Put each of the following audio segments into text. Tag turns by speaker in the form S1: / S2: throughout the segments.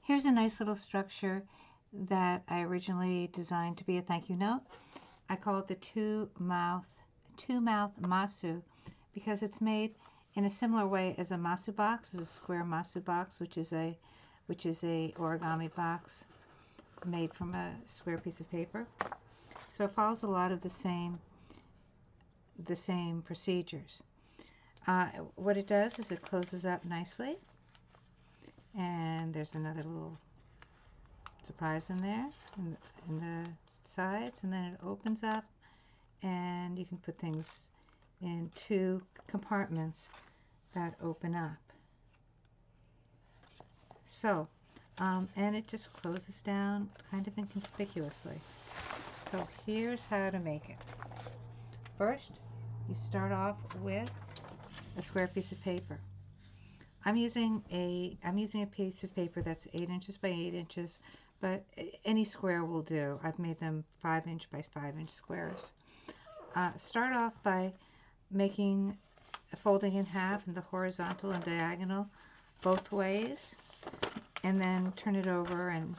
S1: Here's a nice little structure that I originally designed to be a thank you note. I call it the two mouth Masu because it's made in a similar way as a Masu box, as a square Masu box, which is a origami box made from a square piece of paper. So it follows a lot of the same procedures. What it does is it closes up nicely, and there's another little surprise in there in the sides, and then it opens up, and you can put things in two compartments that open up. So, and it just closes down kind of inconspicuously. So here's how to make it. First, you start off with a square piece of paper. I'm using a piece of paper that's 8 inches by 8 inches, but any square will do. I've made them 5 inch by 5 inch squares. Start off by folding in half in the horizontal and diagonal both ways, and then turn it over and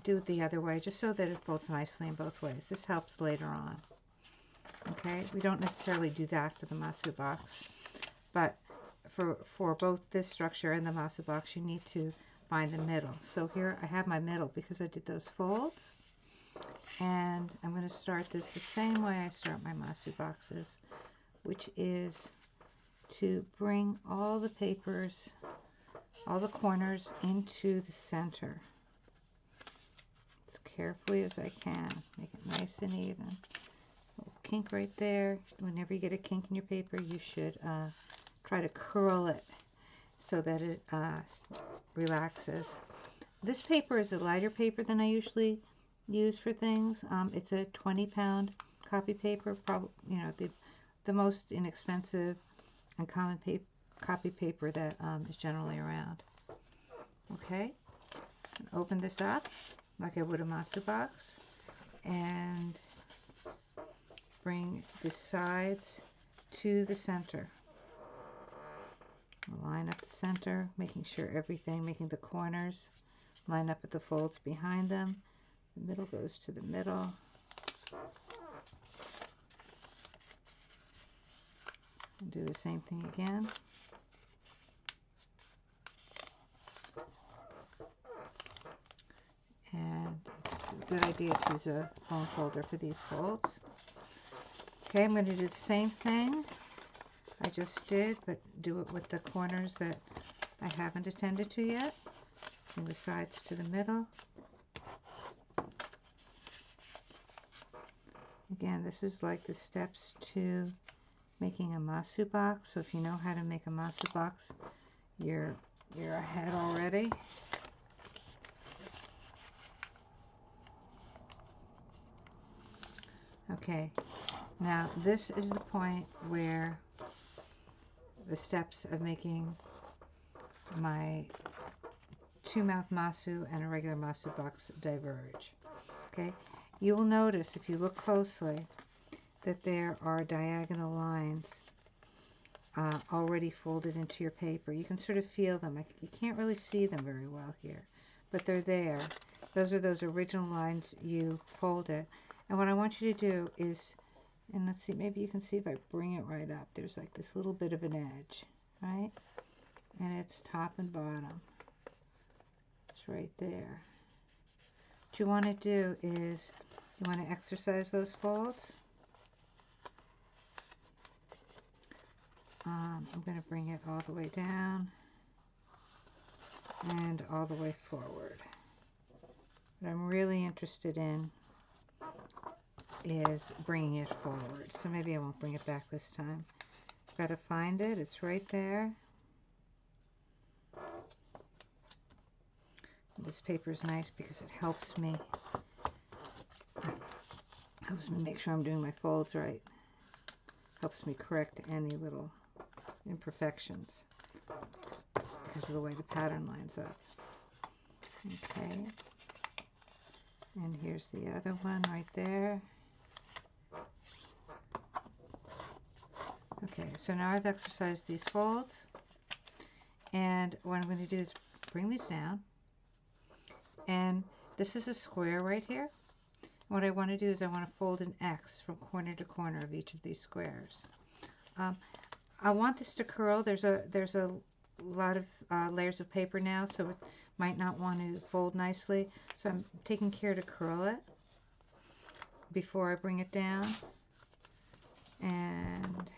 S1: do it the other way, just so that it folds nicely in both ways. This helps later on. Okay, we don't necessarily do that for the Masu box, but for both this structure and the Masu box, you need to find the middle. So here I have my middle because I did those folds, and I'm going to start this the same way I start my Masu boxes, which is to bring all the papers, all the corners into the center as carefully as I can. Make it nice and even. Kink right there. Whenever you get a kink in your paper, you should try to curl it so that it relaxes. This paper is a lighter paper than I usually use for things. It's a 20-pound copy paper, probably, you know, the most inexpensive and common copy paper that is generally around. Okay, open this up like I would a Masu box, and bring the sides to the center. Line up the center, making sure making the corners line up with the folds behind them. The middle goes to the middle. And do the same thing again. And it's a good idea to use a foam folder for these folds. Okay, I'm going to do the same thing I just did, but do it with the corners that I haven't attended to yet. Bring the sides to the middle. Again, this is like the steps to making a Masu box. So if you know how to make a Masu box, you're ahead already. Okay, now this is the point where the steps of making my two-mouth Masu and a regular Masu box diverge. Okay, you will notice if you look closely that there are diagonal lines already folded into your paper. You can sort of feel them. You can't really see them very well here, but they're there. Those are those original lines you folded. And what I want you to do is, and let's see, maybe you can see if I bring it right up. There's like this little bit of an edge, right? And it's top and bottom. It's right there. What you want to do is you want to exercise those folds. I'm going to bring it all the way down and all the way forward. What I'm really interested in is bringing it forward. So maybe I won't bring it back this time. Got to find it. It's right there. This paper is nice because it helps me make sure I'm doing my folds right. Helps me correct any little imperfections because of the way the pattern lines up. Okay. And here's the other one right there. Okay, so now I've exercised these folds, and what I'm going to do is bring these down, And this is a square right here. What I want to do is I want to fold an X from corner to corner of each of these squares. I want this to curl. There's a lot of layers of paper now, so it might not want to fold nicely. So I'm taking care to curl it before I bring it down. And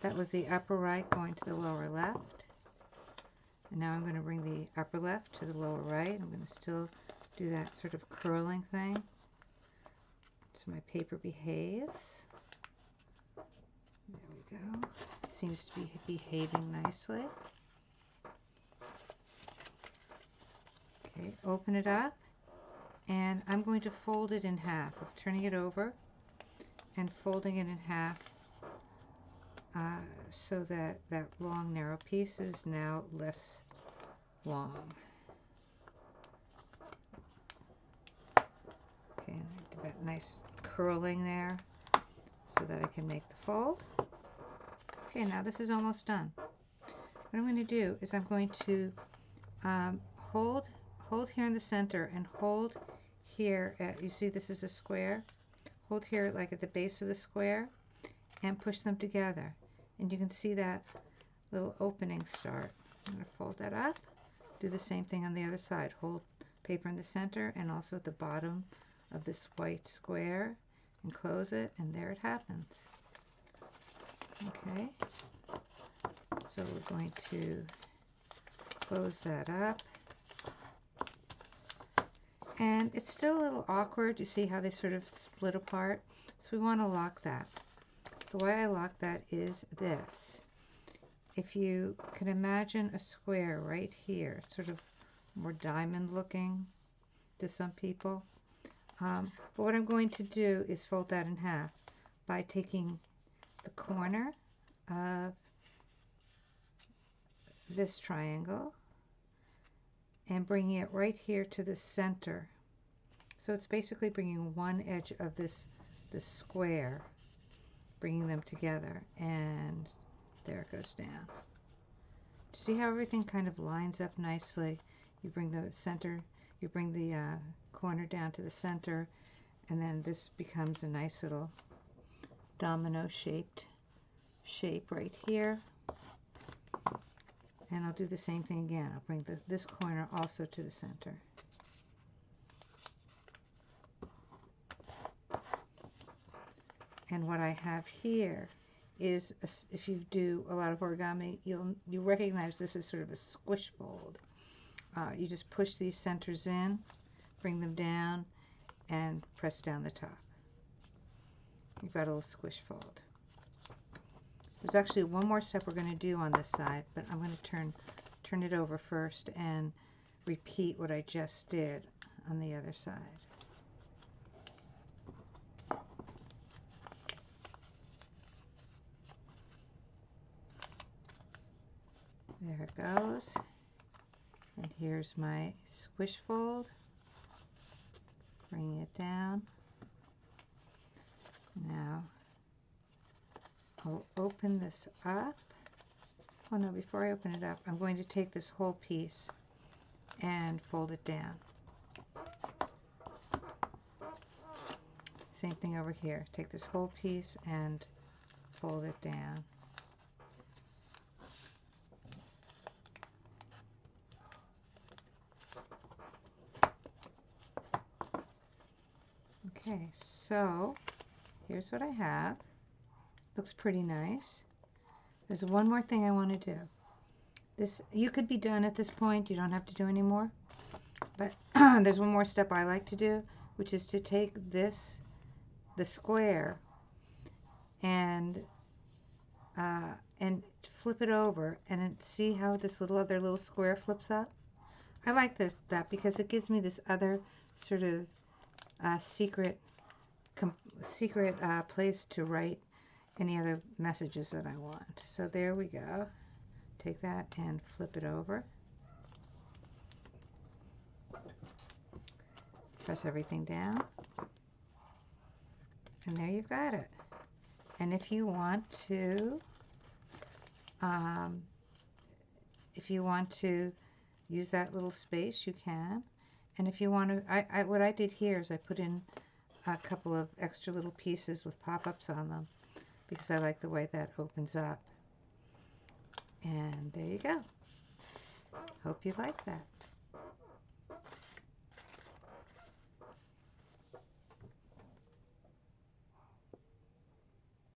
S1: that was the upper right going to the lower left. And now I'm going to bring the upper left to the lower right. I'm going to still do that sort of curling thing so my paper behaves. There we go. It seems to be behaving nicely. Okay, open it up, and I'm going to fold it in half. I'm turning it over and folding it in half so that that long narrow piece is now less long. Okay, and I did that nice curling there so that I can make the fold. Okay, now this is almost done. What I'm going to do is I'm going to hold here in the center and hold here at, you see this is a square, hold here like at the base of the square and push them together, and you can see that little opening start. I'm going to fold that up, do the same thing on the other side, hold paper in the center and also at the bottom of this white square and close it, and there it happens. Okay, so we're going to close that up, and it's still a little awkward. You see how they sort of split apart, so we want to lock that. The way I lock that is this. If you can imagine a square right here, it's sort of more diamond looking to some people, but what I'm going to do is fold that in half by taking the corner of this triangle and bringing it right here to the center. So it's basically bringing one edge of this square, bringing them together, and there it goes down. See how everything kind of lines up nicely? You bring the center, you bring the corner down to the center, and then this becomes a nice little domino shaped shape right here. And I'll do the same thing again. I'll bring this corner also to the center. And what I have here is, if you do a lot of origami, you recognize this as sort of a squish fold. You just push these centers in, bring them down, and press down the top. You've got a little squish fold. There's actually one more step we're going to do on this side, but I'm going to turn it over first and repeat what I just did on the other side. There it goes. And here's my squish fold. Bringing it down. Now I'll open this up. Oh no, before I open it up, I'm going to take this whole piece and fold it down. Same thing over here. Take this whole piece and fold it down. Okay, so here's what I have. Looks pretty nice. There's one more thing I want to do. This, you could be done at this point. You don't have to do any more. But there's one more step I like to do, which is to take the square, and flip it over, and see how this other little square flips up. I like that because it gives me this other sort of secret place to write any other messages that I want. So there we go. Take that and flip it over. Press everything down. And there you've got it. And if you want to use that little space, you can. And if you want to, what I did here is I put in a couple of extra little pieces with pop-ups on them because I like the way that opens up. And there you go. Hope you like that.